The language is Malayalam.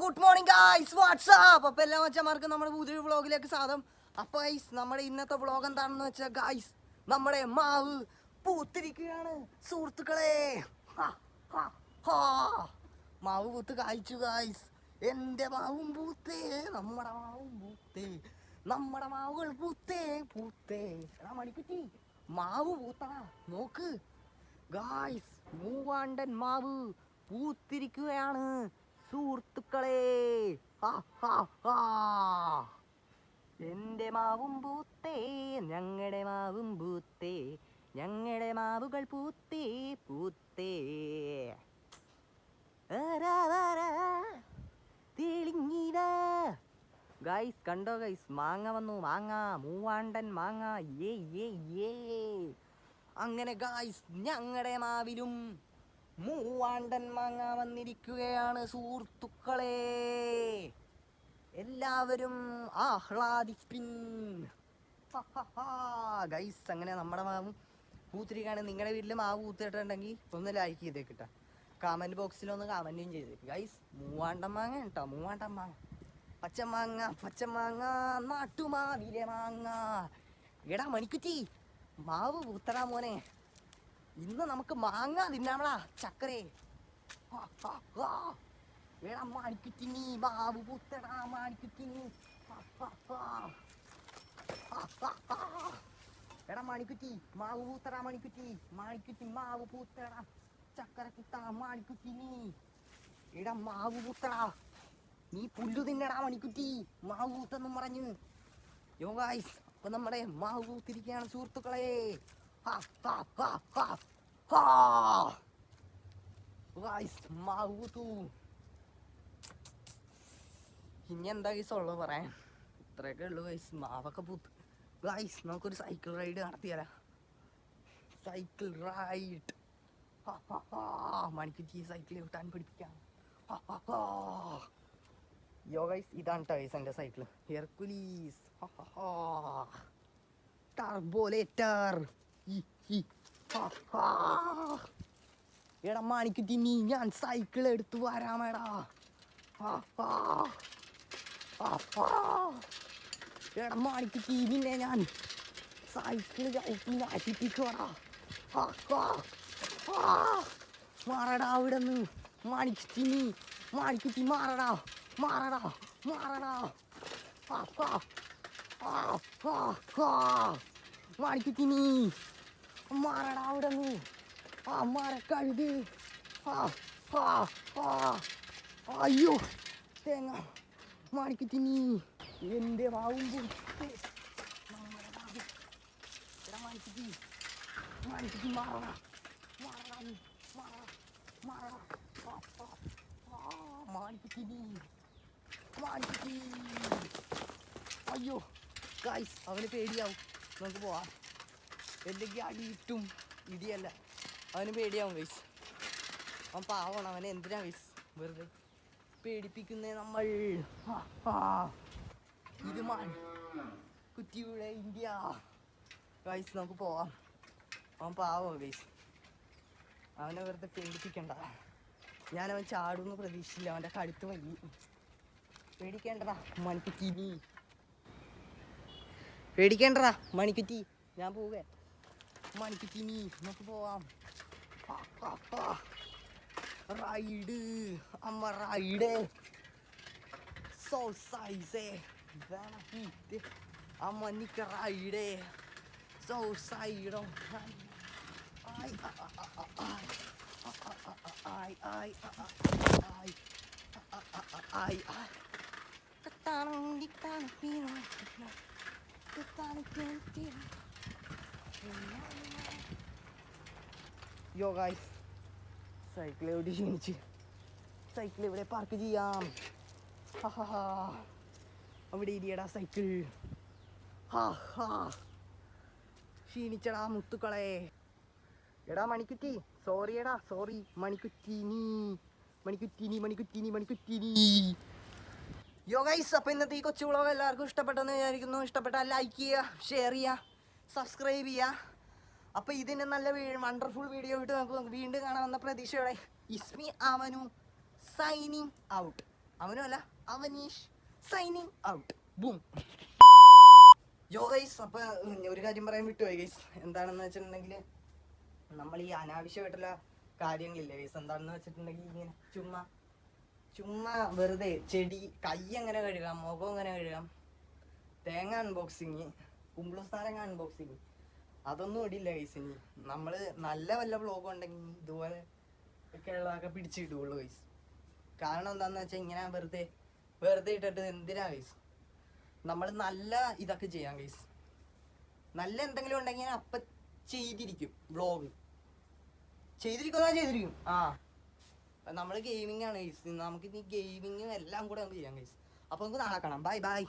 Good morning guys, WhatsApp. അപ്പോൾ എല്ലാ മച്ചന്മാർക്കും നമ്മുടെ പുതിയൊരു വ്ളോഗിലേക്ക് സ്വാഗതം. അപ്പോൾ ഗൈസ്, നമ്മുടെ ഇന്നത്തെ വ്ളോഗ് എന്താണെന്ന് വെച്ചാൽ ഗൈസ്, നമ്മുടെ മാവ് പൂത്തിരിക്കുകയാണ് സുഹൃത്തുക്കളെ. മാവ് പൂത്ത് കായ്ച്ചു ഗൈസ്. എൻ്റെ മാവും പൂത്തേ, നമ്മുടെ മാവും പൂത്തേ, നമ്മുടെ മാവുകൾ പൂത്തേ പൂത്തേ. എടാ മണിക്കുറ്റി, മാവ് പൂത്തടാ, നോക്ക് ഗൈസ്. മൂവാണ്ടൻ മാവ് പൂത്തിരിക്കുകയാണ് സുഹൃത്തുക്കളെ. എൻ്റെ മാവും പൂത്തേ, ഞങ്ങളുടെ മാവും പൂത്തേ, ഞങ്ങളുടെ മാവുകൾ പൂത്തേ പൂത്തേ. തെളിഞ്ഞിതാ ഗൈസ്, കണ്ടോ ഗൈസ്, മാങ്ങ വന്നു, മാങ്ങ, മൂവാണ്ടൻ മാങ്ങ. ഏ ഏ ഏ. അങ്ങനെ ഗൈസ്, ഞങ്ങളുടെ മാവിലും മൂവാണ്ടൻ മാങ്ങ വന്നിരിക്കുകയാണ് സുഹൃത്തുക്കളെ. എല്ലാവരും ആഹ്ലാദിപ്പിൻ. ഗൈസ്, അങ്ങനെ നമ്മുടെ മാവും പൂത്തിരിക്കുകയാണ്. നിങ്ങളുടെ വീട്ടിൽ മാവ് പൂത്തിട്ടുണ്ടെങ്കിൽ ഒന്ന് ലൈക്ക് ചെയ്തേക്കിട്ട, കമൻറ്റ് ബോക്സിലൊന്ന് കമൻറ്റും ചെയ്തേക്ക് ഗൈസ്. മൂവാണ്ടൻ മാങ്ങ കേട്ടോ, മൂവാണ്ടൻ മാങ്ങ, പച്ചമാങ്ങ, പച്ചമാങ്ങ, നാട്ടുമാവിലെ മാങ്ങ. എടാ മണിക്കുറ്റി, മാവ് പൂത്തടാ മോനെ, ഇന്ന് നമുക്ക് മാങ്ങ തിന്നാമടാ ചക്കരേ. എടാ മണിക്കുറ്റിനി, മാവ് പൂത്തടാ മണിക്കുറ്റിനി. എടാ മണിക്കുറ്റി, മാവ് പൂത്തടാ മണിക്കുറ്റി, മണിക്കുറ്റി മാവ് പൂത്തടാ ചക്കര കുത്താ മണിക്കുറ്റിനി. എടാ മാവ് പൂത്തടാ, നീ പുല്ലു തിന്നടാ മണിക്കുറ്റി, മാവ് പൂത്തെന്നും പറഞ്ഞു. യോ ഗൈസ്, അപ്പൊ നമ്മുടെ മാവ് പൂത്തിരിക്കുകയാണ് സുഹൃത്തുക്കളെ. ഗൈസ്, മാവ് പൂത്തു. ഇനി എന്താ ഗൈസ് ഉള്ളത് പറയാൻ? ഇത്രയൊക്കെ ഉള്ളു ഗൈസ്, മാവൊക്കെ പൂത്ത്. ഗൈസ്, നമുക്കൊരു സൈക്കിൾ റൈഡ് നടത്തിയാലോ? Cycle ride. മണിക്കുറ്റി സൈക്കിൾ വിട്ടാൻ പഠിപ്പിക്കാം. യോ ഗൈസ്, ഇതാണ് ഗൈസ് എൻ്റെ സൈക്കിൾ, ഹെർക്കുലീസ് ടർബോലേറ്റർ. എടാ മണിക്കുറ്റി, നീ ഞാൻ സൈക്കിൾ എടുത്തു വരാമേടാ. എടാ മണിക്കുറ്റി, നിന്നെ ഞാൻ സൈക്കിൾ ചവിട്ടി നശിപ്പിക്കുവാടാ. മാറടാ അവിടെ നിന്ന് മണിക്കുറ്റി, നീ മണിക്കുറ്റി മാറടാ, മാറടാ, മാറടാ. മണിക്കുറ്റി, നീ മാറടാ അവിടെ നിന്ന്. മരക്കഴുത്. അയ്യോ തേങ്ങ. മണിക്കുറ്റി, നീ എൻ്റെ മാവുമ്പോൾ മണിക്കുറ്റി, മണിക്കുറ്റി മാറടാ, മാറടാ, മാറടാ, മാറടാ. മണിക്കുറ്റി, നീ മണിക്കുറ്റി. അയ്യോ ഗൈസ്, അവന് പേടിയാവും. നമുക്ക് പോവാം. എന്തെങ്കിലും അടി കിട്ടും, ഇടിയല്ല, അവന് പേടിയാവും ഗൈസ്. അവൻ പാവണം, അവനെ എന്തിനാ ഗൈസ് വെറുതെ പേടിപ്പിക്കുന്നേ നമ്മൾ. ഇത് കുറ്റിയുടെ ഇന്ത്യ ഗൈസ്, നമുക്ക് പോവാം. അവൻ പാവം ഗൈസ്, അവനെ വെറുതെ പേടിപ്പിക്കണ്ട. ഞാനവൻ ചാടുമെന്ന് പ്രതീക്ഷിച്ചില്ല, അവൻ്റെ കഴുത്ത് വൈകി. പേടിക്കേണ്ടടാ മണിക്കുറ്റി, നീ പേടിക്കേണ്ടടാ മണിക്കുറ്റി, ഞാൻ പോവേ. മണിക്കുറ്റി, നീ നമുക്ക് പോവാം. റൈഡ്, അമ്മ റൈഡ്. സോ സൈസേ അമ്മ നിക്ക റൈഡ്. സോ സൈഡോ. Ay, ay, ay, ay, ay, ay. Katanang diktanang Pinoy, katanang Pinoy. യോ ഗൈസ്, സൈക്കിൾ എവിടെ ക്ഷീണിച്ച്, സൈക്കിൾ ഇവിടെ പാർക്ക് ചെയ്യാം. അവിടെ ഇരിയടാ സൈക്കിൾ. ക്ഷീണിച്ചടാ മുത്തുക്കളെ. എടാ മണിക്കുറ്റി, സോറി എടാ, സോറി മണിക്കുറ്റിനി, മണിക്കുറ്റിനി, മണിക്കുറ്റിനി, മണിക്കുറ്റിനി. യോ ഗൈസ്, അപ്പോൾ ഇന്നത്തെ ഈ കൊച്ചു വ്ളോഗ് എല്ലാവർക്കും ഇഷ്ടപ്പെട്ടെന്ന് വിചാരിക്കുന്നു. ഇഷ്ടപ്പെട്ടാൽ ലൈക്ക് ചെയ്യുക, ഷെയർ ചെയ്യുക, സബ്സ്ക്രൈബ് ചെയ്യുക. അപ്പോൾ ഇതിന് നല്ല വണ്ടർഫുൾ വീഡിയോ ഇട്ട് നമുക്ക് വീണ്ടും കാണാമെന്ന പ്രതീക്ഷയോടെ ഇസ്മി അവനു സൈനിങ് ഔട്ട്. അവനുമല്ല, Avneesh signing out. Boom. Yo guys, അപ്പോൾ ഒരു കാര്യം പറയാൻ വിട്ടുപോയി ഗൈസ്. എന്താണെന്ന് വെച്ചിട്ടുണ്ടെങ്കിൽ നമ്മൾ ഈ അനാവശ്യമായിട്ടുള്ള കാര്യങ്ങളില്ലേ ഗൈസ്, എന്താണെന്ന് വെച്ചിട്ടുണ്ടെങ്കിൽ ഇങ്ങനെ ചുമ്മാ വെറുതെ ചെടി കൈ എങ്ങനെ കഴുകാം, മുഖം എങ്ങനെ കഴുകാം, തേങ്ങ അൺബോക്സിങ്, കുമ്പിളുസ്ഥാനങ്ങ അൺബോക്സിങ്, അതൊന്നും ഇടില്ല ഗൈസ്. ഇനി നമ്മൾ നല്ല വല്ല വ്ളോഗും ഉണ്ടെങ്കിൽ ഇതുപോലെ ഒക്കെ ഉള്ളതൊക്കെ പിടിച്ചിടുള്ളൂ ഗൈസ്. കാരണം എന്താണെന്ന് വെച്ചാൽ ഇങ്ങനെ വെറുതെ ഇട്ടിട്ട് എന്തിനാ ഗൈസ്. നമ്മൾ നല്ല ഇതൊക്കെ ചെയ്യാം ഗൈസ്. നല്ല എന്തെങ്കിലും ഉണ്ടെങ്കിൽ അപ്പം ചെയ്തിരിക്കും വ്ളോഗ്. ചെയ്തിരിക്കും. നമ്മൾ ഗെയിമിംഗ് ആണ് ഗൈസ്. നമുക്ക് ഇനി ഗെയിമിങ്ങും എല്ലാം കൂടെ നമുക്ക് ചെയ്യാം ഗൈസ്. അപ്പോൾ നമുക്ക് നാളെ കാണാം. ബൈ.